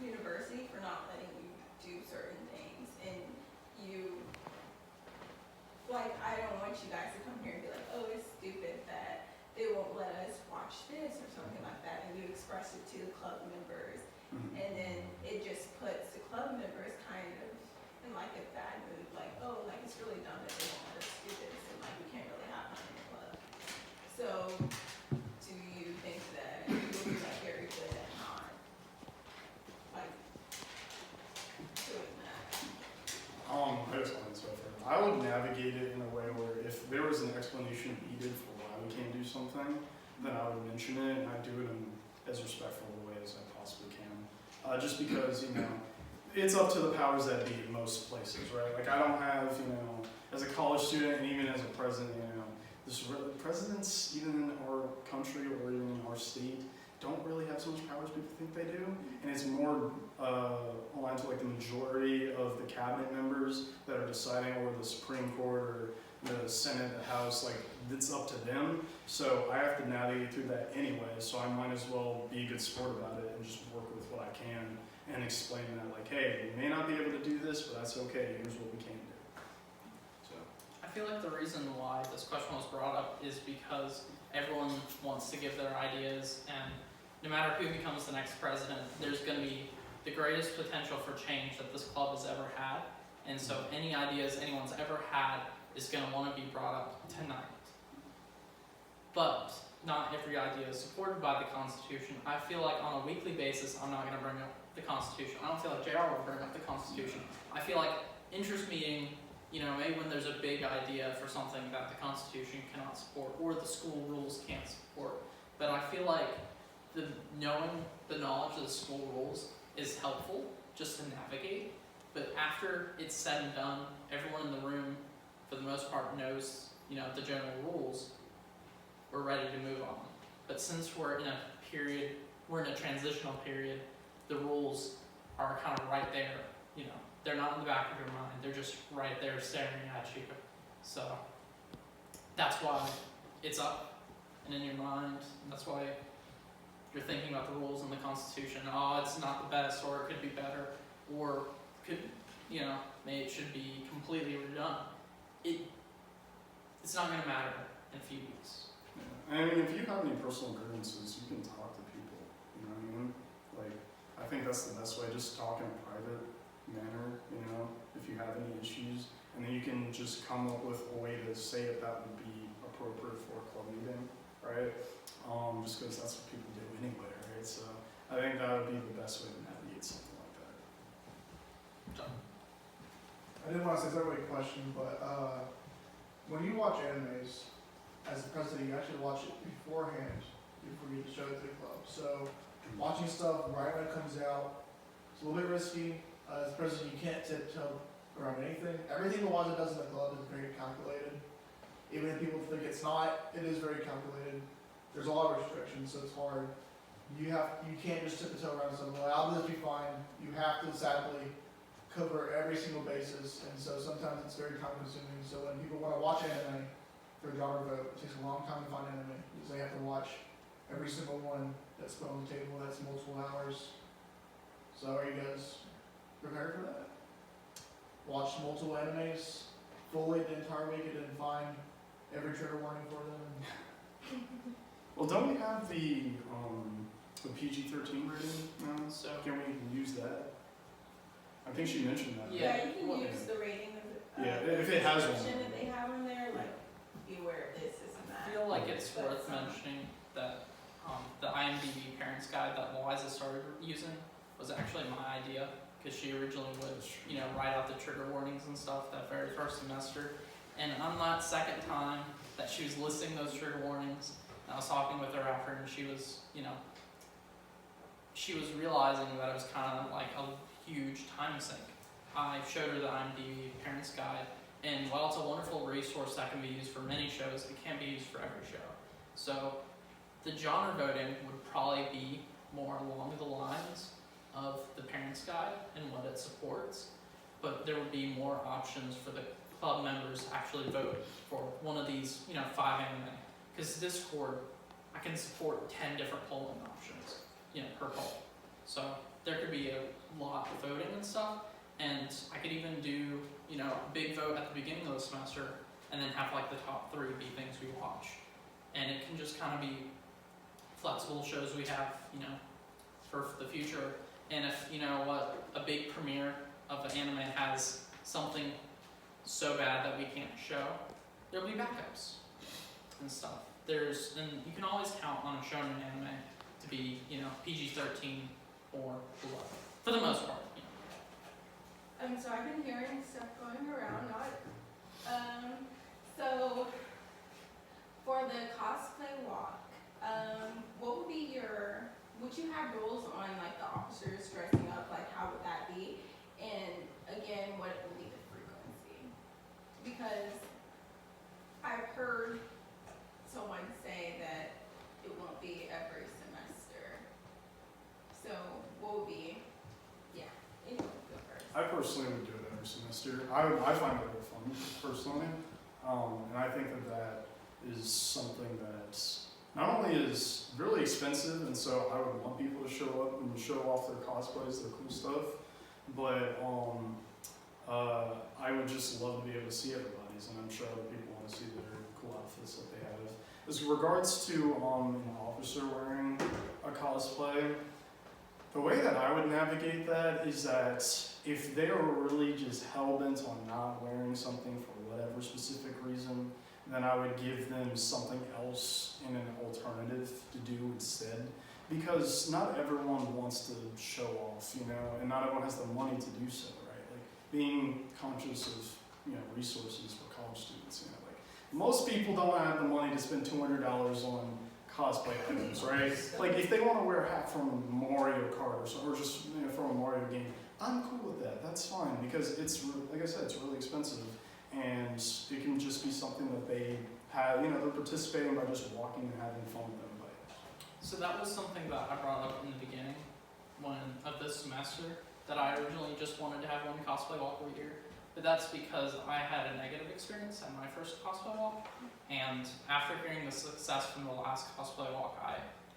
university for not letting you do certain things, and you, like, I don't want you guys to come here and be like, oh, it's stupid that they won't let us watch this or something like that, and you express it to the club members, and then it just puts the club members kind of in like a bad mood, like, oh, like it's really dumb that they won't let us do this, and like we can't really have fun in the club. So, do you think that you will be like very good at not like doing that? I just wanted to say, I would navigate it in a way where if there was an explanation needed for why we can't do something, then I would mention it, and I do it in as respectful a way as I possibly can. Just because, it's up to the powers that be in most places, right? Like, I don't have, as a college student and even as a president, presidents, even in our country or even in our state, don't really have so much power as people think they do. And it's more aligned to like the majority of the cabinet members that are deciding, or the Supreme Court or the Senate, the House, like it's up to them. So I have to navigate through that anyway, so I might as well be a good sport about it and just work with what I can and explain that, like, hey, we may not be able to do this, but that's okay, here's what we can do. So I feel like the reason why this question was brought up is because everyone wants to give their ideas, and no matter who becomes the next president, there's going to be the greatest potential for change that this club has ever had. And so any ideas anyone's ever had is going to want to be brought up tonight. But not every idea is supported by the Constitution. I feel like on a weekly basis, I'm not going to bring up the Constitution. I don't feel like JR will bring up the Constitution. I feel like interest meeting, maybe when there's a big idea for something that the Constitution cannot support or the school rules can't support. But I feel like knowing the knowledge of the school rules is helpful just to navigate. But after it's said and done, everyone in the room, for the most part, knows, the general rules. We're ready to move on. But since we're in a transitional period, the rules are kind of right there. They're not in the back of your mind. They're just right there staring at you. So that's why it's up and in your mind. That's why you're thinking about the rules and the Constitution. Oh, it's not the best, or it could be better, or maybe it should be completely redone. It's not going to matter in a few weeks. Yeah. I mean, if you have any personal grievances, you can talk to people. You know what I mean? Like, I think that's the best way. Just talk in a private manner. If you have any issues, and then you can just come up with a way to say it that would be appropriate for a club meeting, right? Just because that's what people do anyway, right? So I think that would be the best way to navigate something like that. I didn't want to say it's not really a question, but when you watch animes, as the president, you actually watch it beforehand before you show it to the club. So watching stuff right when it comes out, it's a little bit risky. As president, you can't tiptoe around anything. Everything the Waza does in the club is very calculated. Even if people think it's not, it is very calculated. There's a lot of restrictions, so it's hard. You can't just tiptoe around something. Like, I'll just be fine. You have to sadly cover every single basis, and so sometimes it's very time consuming. So when people want to watch anime for a genre vote, it takes a long time to find anime because they have to watch every single one that's put on the table. That's multiple hours. So are you guys prepared for that? Watch multiple animes fully the entire week and then find every trigger warning for them. Well, don't we have the PG-13 rating now? So Can we use that? I think she mentioned that. Yeah. You can use the rating of the if it has one. description that they have in there, like beware of this and I that. feel like it's But, worth mentioning that the IMDb Parents Guide that Liza started using was actually my idea, because she originally would, write out the trigger warnings and stuff that very first semester. And on that second time that she was listing those trigger warnings, and I was talking with her after, and she was, she was realizing that it was kind of like a huge time sink. I showed her the IMDb Parents Guide, and while it's a wonderful resource that can be used for many shows, it can't be used for every show. So the genre voting would probably be more along the lines of the Parents Guide and what it supports, but there would be more options for the club members to actually vote for one of these, 5 anime. Because Discord, I can support 10 different polling options, per poll. So there could be a lot of voting and stuff, and I could even do, you know, a big vote at the beginning of the semester, and then have like the top 3 be things we watch. And it can just kind of be flexible shows we have, you know, for the future. And if, you know what, a big premiere of an anime has something so bad that we can't show, there'll be backups and stuff. And you can always count on a shonen anime to be, you know, PG-13 or below, for the most part. You know. So I've been hearing stuff going around, so for the cosplay walk, what would be would you have rules on like the officers dressing up, like how would that be? And again, what would be the frequency? Because I've heard someone say that it won't be every semester. So what would be, anyone go first? I personally would do it every semester. I find it really fun, personally. And I think that is something that not only is really expensive, and so I would want people to show up and show off their cosplays, their cool stuff, but I would just love to be able to see everybody's, and I'm sure other people want to see their cool outfits that they have. As regards to an officer wearing a cosplay, the way that I would navigate that is that if they are really just hell-bent on not wearing something for whatever specific reason, then I would give them something else in an alternative to do instead. Because not everyone wants to show off, you know, and not everyone has the money to do so, right? Like, being conscious of, you know, resources for college students, you know, like, most people don't have the money to spend $200 on cosplay items, right? Like, if they want to wear a hat from Mario Kart or just, you know, from a Mario game, I'm cool with that. That's fine, because it's, like I said, it's really expensive, and it can just be something that they have, you know, they're participating by just walking and having fun with everybody. So that was something that I brought up in the beginning of this semester, that I originally just wanted to have one cosplay walk every year. But that's because I had a negative experience at my first cosplay walk, and after hearing the success from the last cosplay walk, I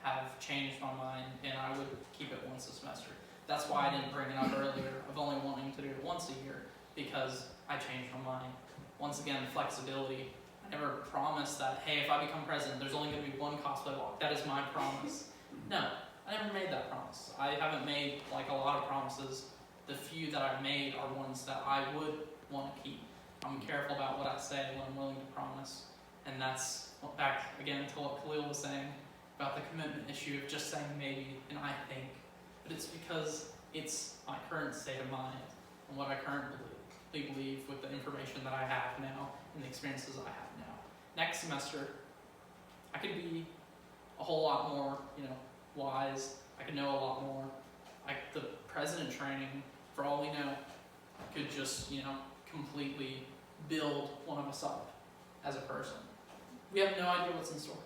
have changed my mind, and I would keep it once a semester. That's why I didn't bring it up earlier of only wanting to do it once a year, because I changed my mind. Once again, flexibility. I never promised that, hey, if I become president, there's only going to be one cosplay walk. That is my promise. No, I never made that promise. I haven't made like a lot of promises. The few that I've made are ones that I would want to keep. I'm careful about what I say, what I'm willing to promise. And that's back again to what Khalil was saying about the commitment issue of just saying maybe and I think. But it's because it's my current state of mind and what I currently believe with the information that I have now and the experiences I have now. Next semester, I could be a whole lot more, you know, wise. I could know a lot more. The president training, for all we know, could just, you know, completely build one of us up as a person. We have no idea what's in store.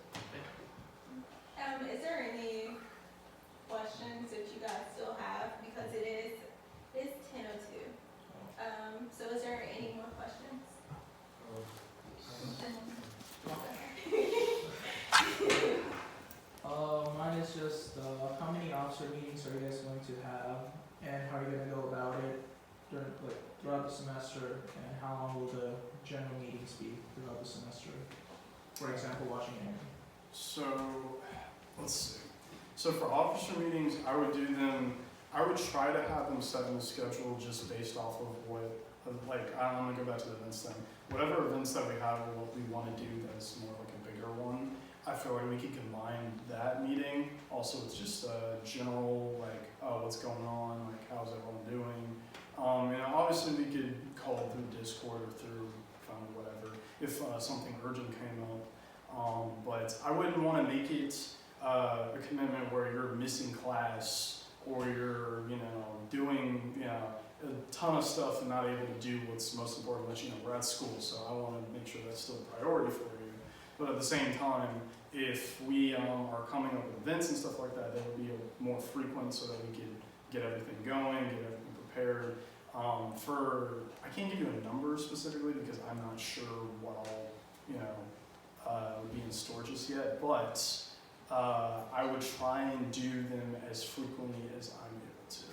Is there any questions that you guys still have? Because it's 10:02. So is there any more questions? Mine is just how many officer meetings are you guys going to have, and how are you going to go about it throughout the semester, and how long will the general meetings be throughout the semester? For example, watching anime. So, let's see. So for officer meetings, I would try to have them set in the schedule just based off of I'm gonna go back to the events thing. Whatever events that we have or what we want to do that's more like a bigger one, I feel like we could combine that meeting. Also, it's just general, like, oh, what's going on, like, how's everyone doing? And obviously we could call it through Discord or through phone, whatever, if something urgent came up. But I wouldn't want to make it a commitment where you're missing class or you're, you know, doing, you know, a ton of stuff and not able to do what's most important, which, you know, we're at school, so I want to make sure that's still a priority for you. But at the same time, if we are coming up with events and stuff like that, that would be more frequent so that we could get everything going, get everything prepared. I can't give you a number specifically because I'm not sure what all, you know, would be in store just yet, but I would try and do them as frequently as I'm able to,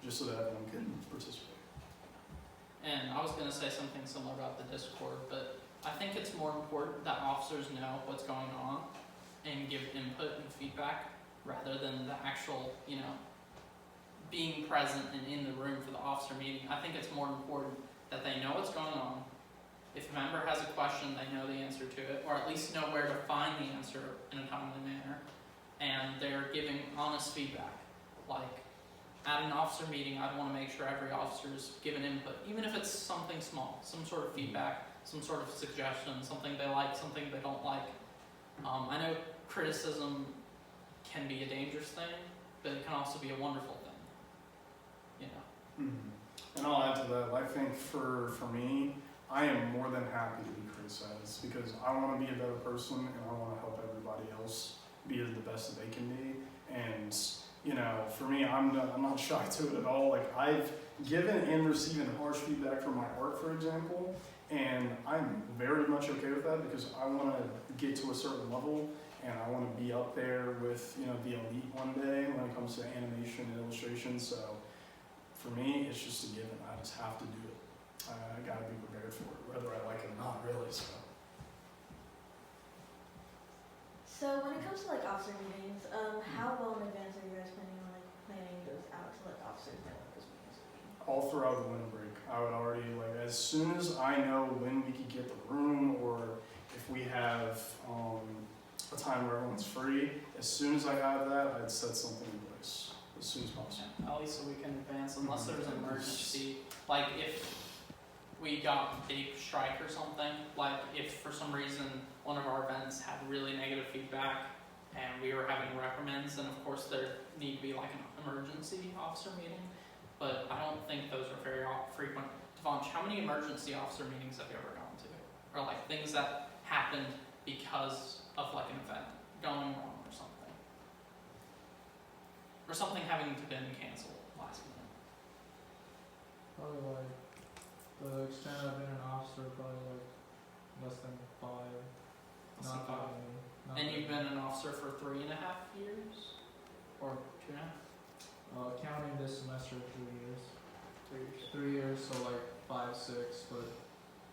just so that everyone can participate. And I was gonna say something similar about the Discord, but I think it's more important that officers know what's going on and give input and feedback rather than the actual, being present and in the room for the officer meeting. I think it's more important that they know what's going on. If a member has a question, they know the answer to it, or at least know where to find the answer in a timely manner, and they're giving honest feedback. Like, at an officer meeting, I'd want to make sure every officer's given input, even if it's something small, some sort of feedback, some sort of suggestion, something they like, something they don't like. I know criticism can be a dangerous thing, but it can also be a wonderful thing. And I'll add to that, I think for me, I am more than happy to be criticized because I want to be a better person and I want to help everybody else be the best that they can be. And for me, I'm not shy to it at all. Like, I've given and received harsh feedback for my art, for example, and I'm very much okay with that because I want to get to a certain level and I want to be up there with the elite one day when it comes to animation and illustration. So for me, it's just a given. I just have to do it. I gotta be prepared for it, whether I like it or not, really. So when it comes to like officer meetings, how well in advance are you guys planning those out to let officers know what those meetings will be? All throughout the winter break, I would already as soon as I know when we could get the room or if we have a time where everyone's free, as soon as I have that, I'd set something in place as soon as possible. At least a week in advance, unless there's an emergency. Like if we got a big strike or something, like if for some reason one of our events had really negative feedback and we were having reprimands, then of course there need to be like an emergency officer meeting. But I don't think those are very frequent. Devanch, how many emergency officer meetings have you ever gone to? Or like things that happened because of like an event going wrong or something? Or something having to been canceled last minute? Probably like, the extent I've been an officer, probably like less than 5. Less than Not five. many. Not And that you've many. been an officer for 3.5 years? Or 2.5? Counting this semester, 3 years. 3 years. 3 years, so like 5, 6, but.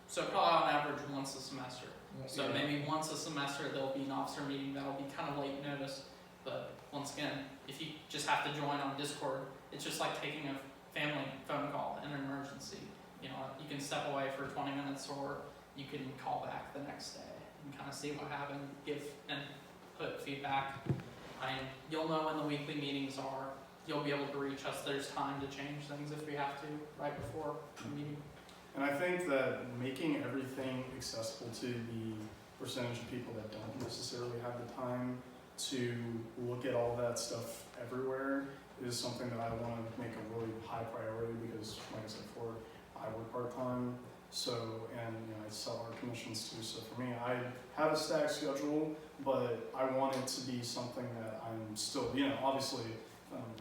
So probably on average once a semester. So yeah. maybe once a semester there'll be an officer meeting that'll be kind of late notice. But once again, if you just have to join on Discord, it's just like taking a family phone call in an emergency. You can step away for 20 minutes or you can call back the next day and kind of see what happened, give and put feedback. You'll know when the weekly meetings are. You'll be able to reach us. There's time to change things if we have to right before the meeting. And I think that making everything accessible to the percentage of people that don't necessarily have the time to look at all that stuff everywhere is something that I want to make a really high priority because, like I said before, I work part-time, and I sell art commissions too, so for me, I have a stacked schedule, but I want it to be something that I'm still, obviously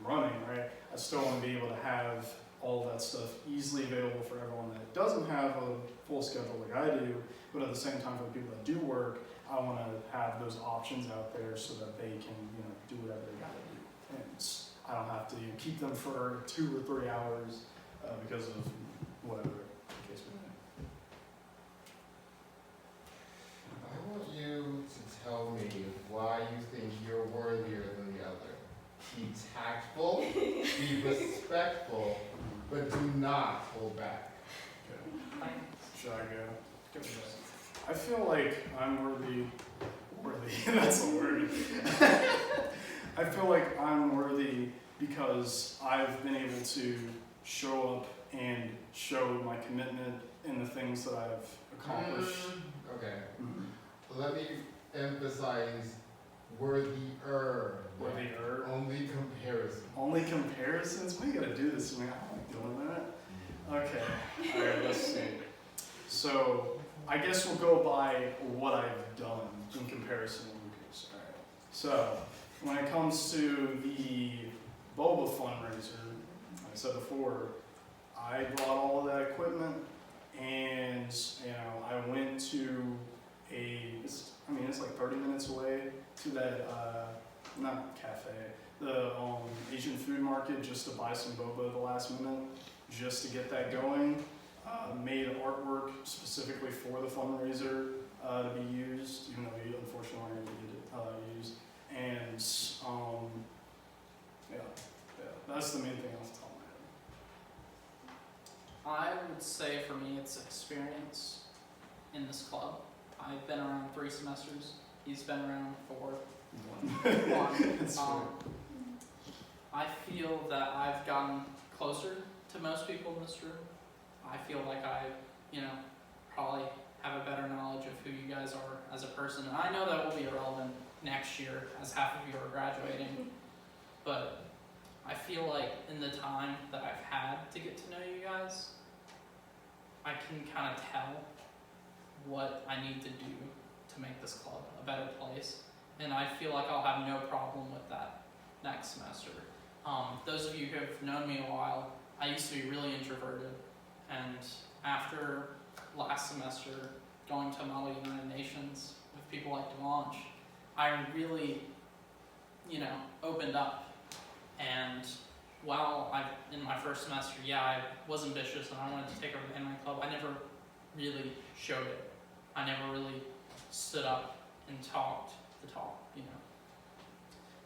running, right? I still want to be able to have all that stuff easily available for everyone that doesn't have a full schedule like I do, but at the same time for the people that do work, I want to have those options out there so that they can, do whatever they got to do. And I don't have to keep them for 2 or 3 hours because of whatever the case may be. I want you to tell me why you think you're worthier than the other. Be tactful, be respectful, but do not hold back. Okay. Should I go? I feel like I'm worthy, that's a word. I feel like I'm worthy because I've been able to show up and show my commitment in the things that I've accomplished. Okay. Mm-hmm. Let me emphasize worthier. Worthier. Only comparison. Only comparisons? Why you gotta do this to me? I don't like doing that. Okay, alright, let's see. So, I guess we'll go by what I've done in comparison to Lucas. Alright. So, when it comes to the Boba fundraiser, like I said before, I brought all of that equipment and, I went to I mean, it's like 30 minutes away to that, not cafe, the Asian food market, just to buy some boba at the last minute, just to get that going. Made artwork specifically for the fundraiser to be used, even though we unfortunately aren't able to get it used. And yeah, that's the main thing off the top of my head. I would say for me it's experience in this club. I've been around 3 semesters. He's been around 4. That's fair. I feel that I've gotten closer to most people in this room. I feel like I, probably have a better knowledge of who you guys are as a person. And I know that will be irrelevant next year as half of you are graduating. But I feel like in the time that I've had to get to know you guys, I can kind of tell what I need to do to make this club a better place. And I feel like I'll have no problem with that next semester. Those of you who have known me a while, I used to be really introverted. And after last semester, going to Model United Nations with people like Devanche, I really, opened up. And while in my first semester, I was ambitious and I wanted to take over the Anime Club, I never really showed it. I never really stood up and talked the talk,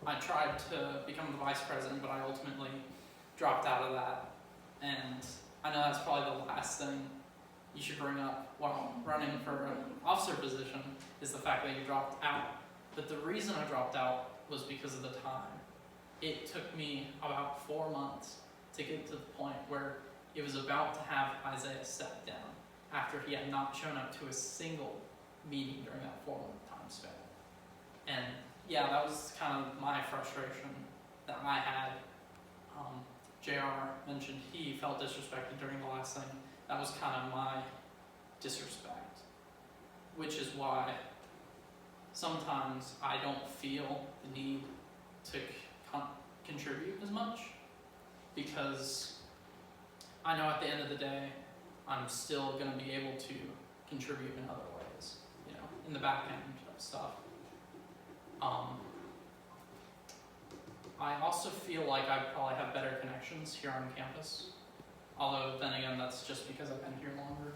I tried to become the vice president, but I ultimately dropped out of that. And I know that's probably the last thing you should bring up while running for an officer position is the fact that you dropped out. But the reason I dropped out was because of the time. It took me about 4 months to get to the point where it was about to have Isaiah step down after he had not shown up to a single meeting during that 4-month time span. And that was kind of my frustration that I had. JR mentioned he felt disrespected during the last thing. That was kind of my disrespect, which is why sometimes I don't feel the need to contribute as much, because I know at the end of the day I'm still going to be able to contribute in other ways, in the back end of stuff. I also feel like I probably have better connections here on campus, although then again that's just because I've been here longer,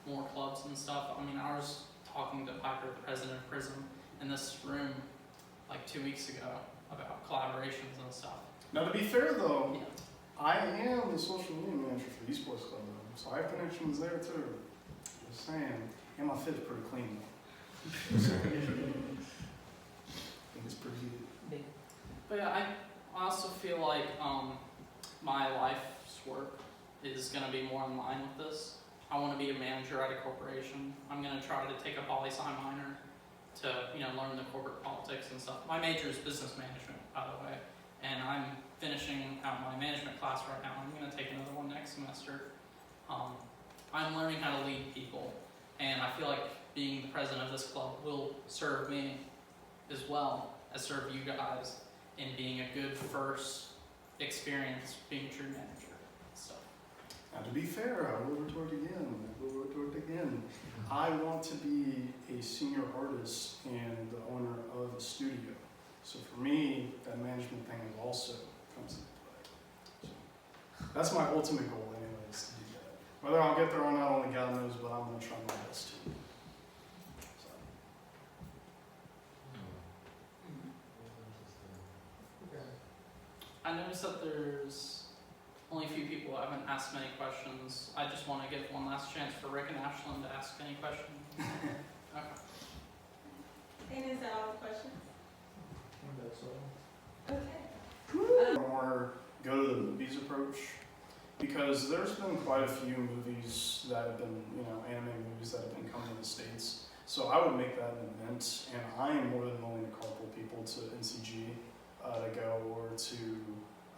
more clubs and stuff. I mean, I was talking to Piper, the president of PRISM, in this room like 2 weeks ago about collaborations and stuff. Now, to be fair though, I am the social media manager for the Esports Club, though, so I have connections there too. Just saying, and my fit's pretty clean though. I think it's pretty good. But I also feel like my life's work is going to be more in line with this. I want to be a manager at a corporation. I'm going to try to take a poli-sci minor to learn the corporate politics and stuff. My major is business management, by the way, and I'm finishing out my management class right now. I'm going to take another one next semester. I'm learning how to lead people, and I feel like being the president of this club will serve me as well as serve you guys in being a good first experience being a true manager. So. Now, to be fair, I will retort again. I want to be a senior artist and the owner of a studio. So for me, that management thing also comes into play. So that's my ultimate goal anyways, to do that. Whether I'll get there or not, only God knows, but I'm going to try my best to. So. I noticed that there's only a few people who haven't asked many questions. I just want to give one last chance for Rick and Ashlyn to ask any questions. Okay. And is that all the questions? I think that's all. Okay. More go to the movies approach, because there's been quite a few movies that have been, anime movies that have been coming to the States. So I would make that an event, and I am more than willing to carpool people to NCG to go, or to,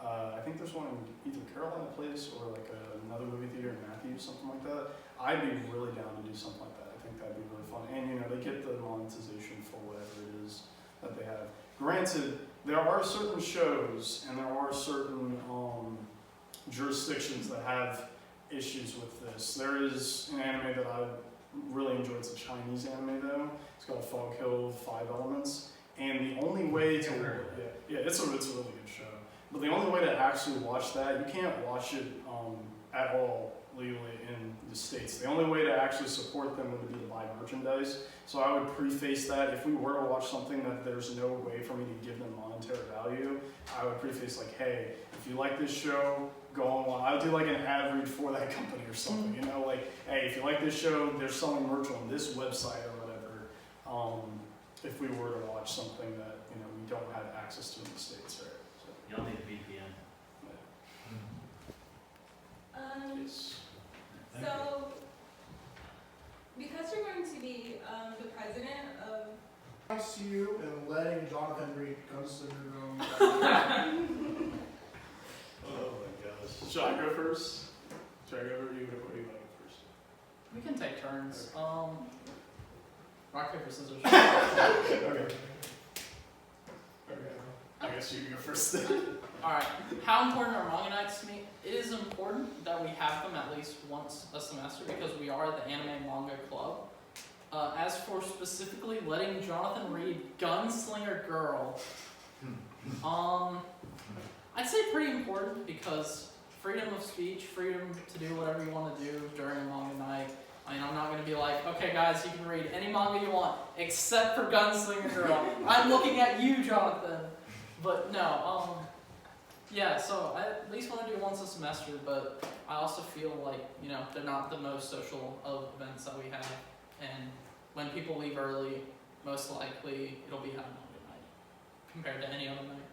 I think there's one in either Carolina Place or like another movie theater in Matthews, something like that. I'd be really down to do something like that. I think that'd be really fun. And they get the monetization for whatever it is that they have. Granted, there are certain shows and there are certain jurisdictions that have issues with this. There is an anime that I really enjoyed the Chinese anime though. It's called Fog Hill 5 Elements. And the only way to, it's a really good show. But the only way to actually watch that, you can't watch it at all legally in the States. The only way to actually support them would be to buy merchandise. So I would preface that if we were to watch something that there's no way for me to give them monetary value, I would preface like, hey, if you like this show, go on. I would do like an ad read for that company or something, you know, like, hey, if you like this show, they're selling merch on this website or whatever. If we were to watch something that, you know, we don't have access to in the States, right? So, Y'all need a VPN. yes. Thank you. So, because you're going to be the president of I see you and letting Jonathan Reed consider Oh my gosh. Should I go first? Should I go over you? What do you like first? We can take turns. Rock, paper, scissors. Okay. I guess you can go first then. Alright, how important are manga nights to me? It is important that we have them at least once a semester because we are the anime manga club. As for specifically letting Jonathan read Gunslinger Girl, I'd say pretty important because freedom of speech, freedom to do whatever you want to do during a manga night. I mean, I'm not going to be like, okay guys, you can read any manga you want except for Gunslinger Girl. I'm looking at you, Jonathan. But no, yeah, so I at least want to do it once a semester, but I also feel like, you know, they're not the most social of events that we have. And when people leave early, most likely it'll be at a manga night compared to any other night.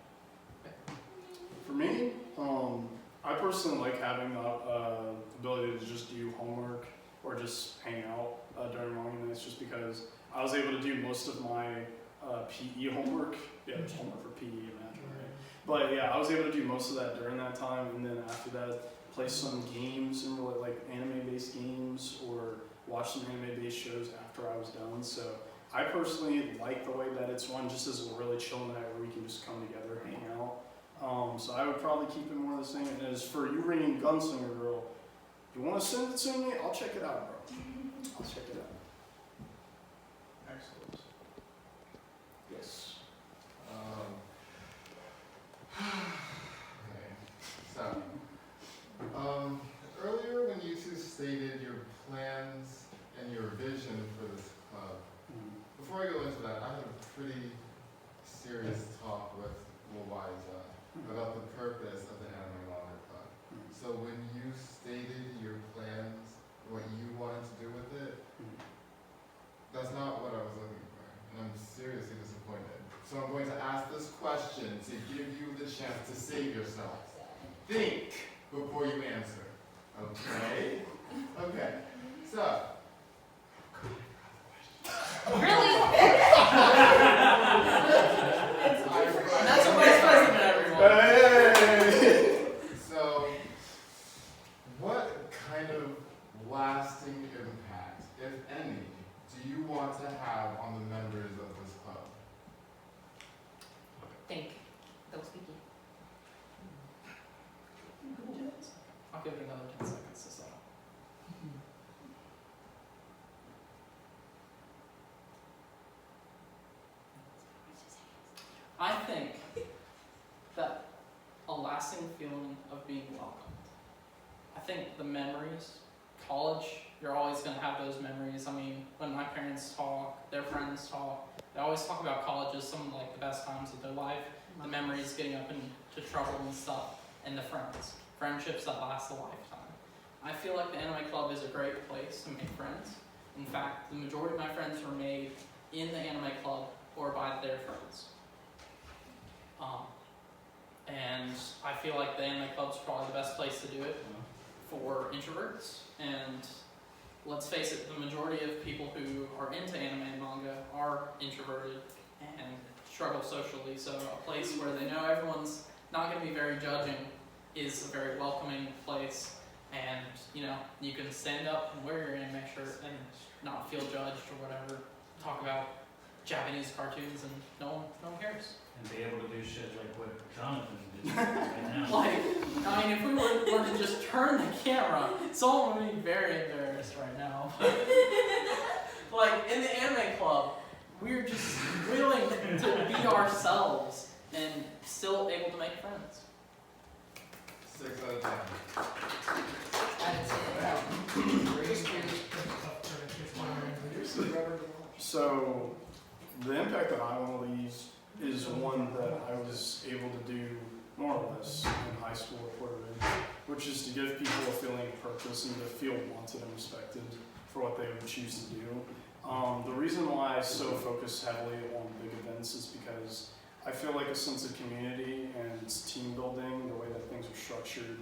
For me, I personally like having the ability to just do homework or just hang out during manga nights just because I was able to do most of my PE homework. Yeah, there's homework for PE, imagine, right? But yeah, I was able to do most of that during that time, and then after that, play some games and really like anime-based games or watch some anime-based shows after I was done. So I personally like the way that it's run, just as a really chill night where we can just come together, hang out. So I would probably keep it more the same. And as for you reading Gunslinger Girl, if you want to send it to me, I'll check it out, bro. I'll check it out. Excellent. Yes. Okay, so, earlier when you two stated your plans and your vision for this club, before I go into that, I have a pretty serious talk with Waiza about the purpose of the Anime Manga Club. So when you stated your plans, what you wanted to do with it, that's not what I was looking for, and I'm seriously disappointed. So I'm going to ask this question to give you the chance to save yourself. Think before you answer, okay? Okay, so. Really? That's a vice president, everyone. Hey! So, what kind of lasting impact, if any, do you want to have on the members of this club? Think. Don't speak. I'll give it another 10 seconds to settle. I think that a lasting feeling of being welcomed. I think the memories, college, you're always going to have those memories. I mean, when my parents talk, their friends talk, they always talk about college as some of like the best times of their life. The memories getting up into trouble and stuff, and the friends. Friendships that last a lifetime. I feel like the Anime Club is a great place to make friends. In fact, the majority of my friends were made in the Anime Club or by their friends. And I feel like the Anime Club's probably the best place to do it for introverts. And let's face it, the majority of people who are into anime and manga are introverted and struggle socially. So a place where they know everyone's not going to be very judging is a very welcoming place. And, you know, you can stand up and wear your anime shirt and not feel judged or whatever. Talk about Japanese cartoons and no one cares. And be able to do shit like what Jonathan did right now. Like, I mean, if we were to just turn the camera, someone would be very embarrassed right now. Like in the anime club, we're just willing to be ourselves and still able to make friends. 6 out of 10. So, the impact that I want to leave is one that I was able to do more or less in high school at Porter Ridge, which is to give people a feeling of purpose and to feel wanted and respected for what they would choose to do. The reason why I so focus heavily on big events is because I feel like a sense of community and team building, the way that things are structured,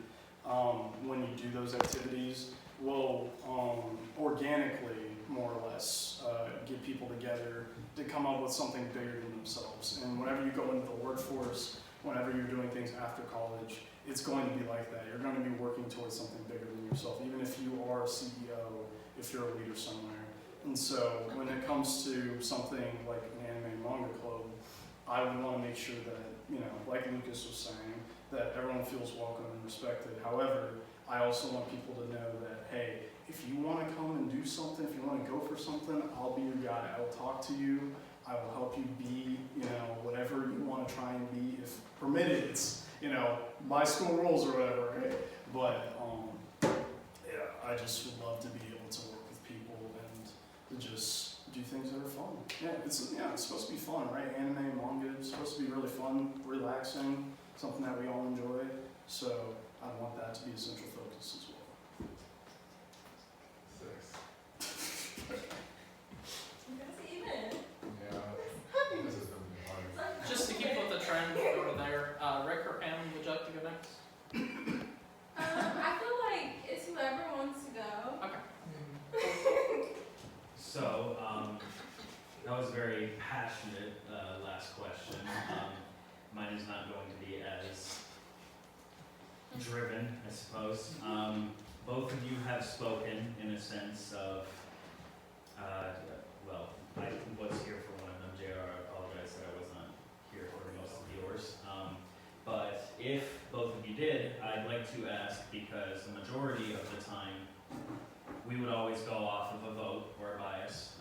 when you do those activities, will organically, more or less, get people together to come up with something bigger than themselves. And whenever you go into the workforce, whenever you're doing things after college, it's going to be like that. You're going to be working towards something bigger than yourself, even if you are a CEO, if you're a leader somewhere. And so when it comes to something like an anime and manga club, I would want to make sure that, you know, like Lucas was saying, that everyone feels welcome and respected. However, I also want people to know that, hey, if you want to come and do something, if you want to go for something, I'll be your guy. I will talk to you. I will help you be, you know, whatever you want to try and be, if permitted. It's, you know, my school rules or whatever, right? But, yeah, I just would love to be able to work with people and to just do things that are fun. Yeah, it's supposed to be fun, right? Anime, manga, it's supposed to be really fun, relaxing, something that we all enjoy. So I want that to be a central focus as well. 6. That's even. Yeah. This is going to be hard. Just to keep with the trend over there, Rick or Pam, would you like to go next? I feel like it's whoever wants to go. Okay. So, that was a very passionate last question. Mine is not going to be as driven, I suppose. Both of you have spoken in a sense of, well, I was here for one of them, JR. I apologize that I was not here for most of yours. But if both of you did, I'd like to ask, because the majority of the time, we would always go off of a vote or a bias.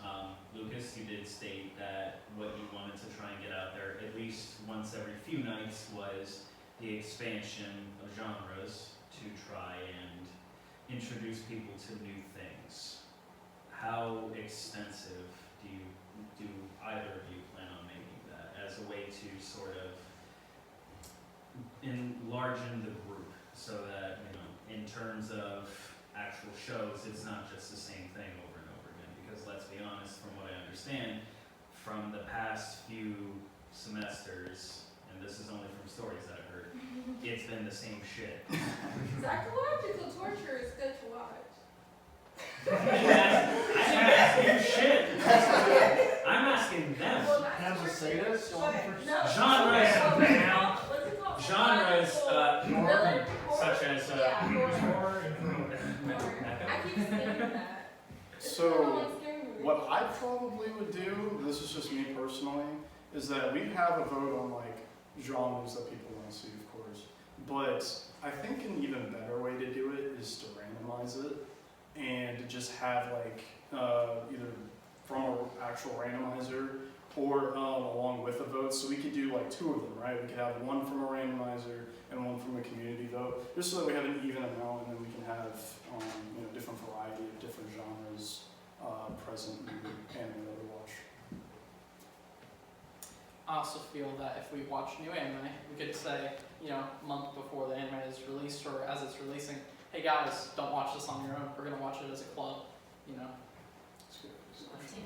Lucas, you did state that what you wanted to try and get out there, at least once every few nights, was the expansion of genres to try and introduce people to new things. How extensive do either of you plan on making that as a way to sort of enlargen the group so that, you know, in terms of actual shows, it's not just the same thing over and over again? Because let's be honest, from what I understand, from the past few semesters, and this is only from stories that I've heard, it's been the same shit. Psychological torture is good to watch. I didn't ask you shit. I'm asking them. Well, that's Pam's a torture. sadist? But no. Genres. What's it called? Genres, Thriller? such as, Yeah, horror. horror and I keep saying that. It's So, the one scary movie. what I probably would do, this is just me personally, is that we have a vote on like genres that people want to see, of course. But I think an even better way to do it is to randomize it and to just have like either from an actual randomizer or along with a vote. So we could do like two of them, right? We could have one from a randomizer and one from a community vote, just so that we have an even amount, and then we can have you know, different variety of different genres present in the anime that we watch. I also feel that if we watch new anime, we could say, you know, a month before the anime is released or as it's releasing, hey guys, don't watch this on your own. We're gonna watch it as a club, you know. It's good.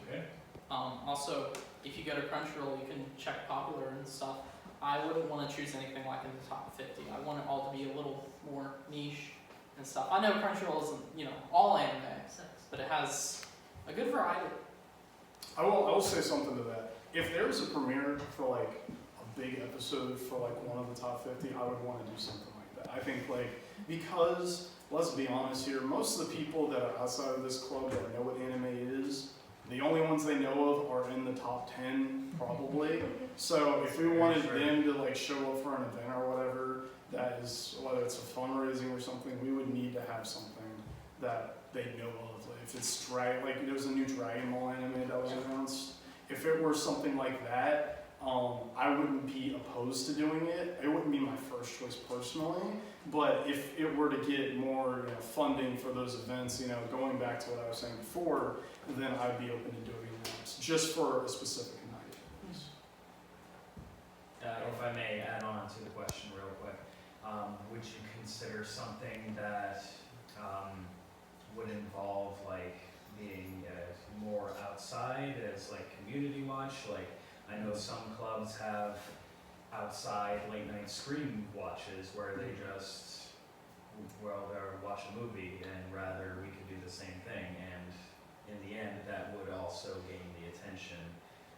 Okay. Also, if you go to Crunchyroll, you can check popular and stuff. I wouldn't want to choose anything like in the top 50. I want it all to be a little more niche and stuff. I know Crunchyroll isn't, you know, all anime, but it has a good variety. I will say something to that. If there's a premiere for like a big episode for like one of the top 50, I would want to do something like that. I think like, because let's be honest here, most of the people that are outside of this club that know what anime is, the only ones they know of are in the top 10 probably. So if we wanted them to like show up for an event or whatever, that is, whether it's a fundraising or something, we would need to have something that they know of. Like if it's like there was a new Dragon Ball anime that was announced. If it were something like that, I wouldn't be opposed to doing it. It wouldn't be my first choice personally, but if it were to get more funding for those events, going back to what I was saying before, then I'd be open to doing that just for a specific night. If I may add on to the question real quick, would you consider something that would involve like being more outside as like community watch? Like I know some clubs have outside late night screen watches where they just they'll watch a movie, and rather we could do the same thing, and in the end that would also gain the attention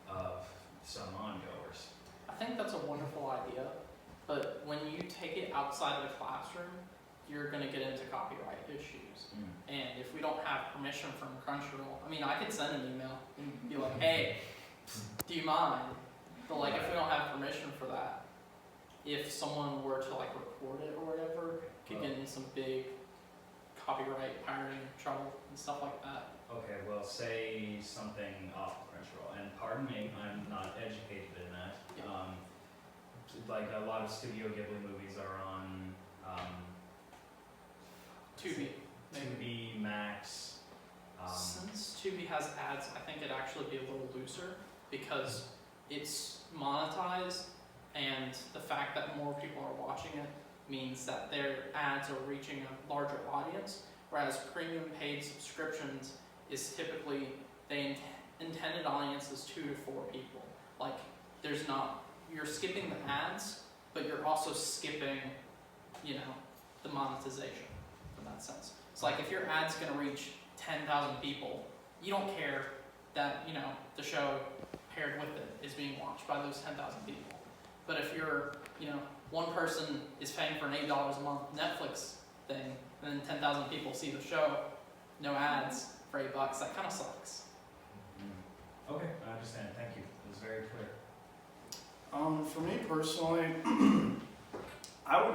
of some ongoers. I think that's a wonderful idea, but when you take it outside of the classroom, you're going to get into copyright issues. And if we don't have permission from Crunchyroll, I mean, I could send an email and be like, hey, do you mind? But like, if we don't have permission for that, if someone were to like record it or whatever, could get in some big copyright pirating trouble and stuff like that. Okay, well, say something off Crunchyroll, and pardon me, I'm not educated in that. Like a lot of Studio Ghibli movies are on Tubi. Tubi, Max. Since Tubi has ads, I think it'd actually be a little looser because it's monetized, and the fact that more people are watching it means that their ads are reaching a larger audience, whereas premium paid subscriptions is typically intended audience is 2 to 4 people. Like you're skipping the ads, but you're also skipping, the monetization in that sense. It's like if your ad's gonna reach 10,000 people, you don't care that, the show paired with it is being watched by those 10,000 people. But if you're, one person is paying for an $8 a month Netflix thing, and then 10,000 people see the show, no ads for $8, that kind of sucks. Okay, I understand. Thank you. It was very clear. For me personally, I would